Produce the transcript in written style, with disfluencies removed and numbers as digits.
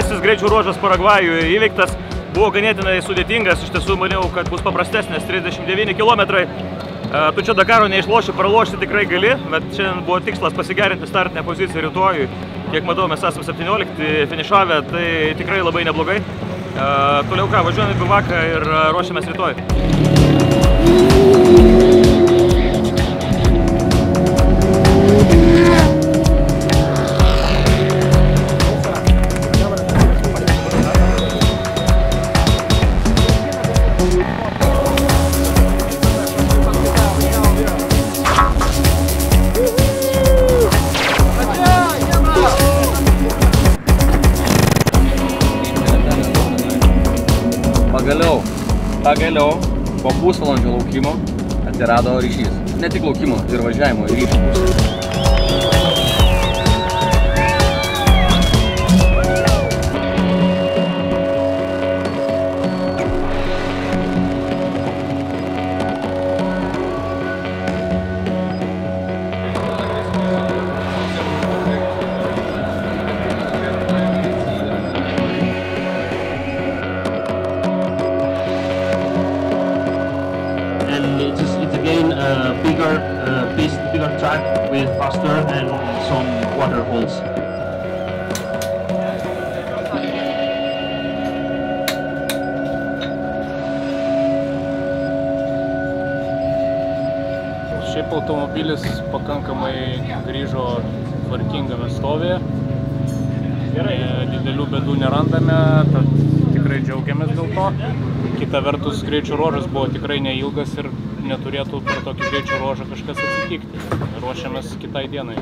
Pirmasis greičių ruožas Paragvajuje įveiktas. Buvo ganėtinai sudėtingas, iš tiesų maniau, kad bus paprastesnės 39 km. Tu čia Dakaro neišloši, pralošti tikrai gali, bet šiandien buvo tikslas pasigerinti startinę poziciją rytojui. Kiek matau, mes esame 17 finišavę, tai tikrai labai neblogai. Toliau ką, važiuojame į bivaką ir ruošiamės rytoj. Pagaliau, po pusvalandžio laukimo atsirado ryšys. Ne tik laukimo ir važiavimo, ir ryšys. It's again a bigger track with faster and some water holes. Šiaip automobilis pakankamai grįžo tvarkingame stovėje. Didelių bėdų nerandame, tad tikrai džiaugiamės dėl to. Kita vertus, greičio ruožas buvo tikrai neilgas ir neturėtų per tokį greičio ruožą kažkas atsitikti. Ruošiamės kitai dienai.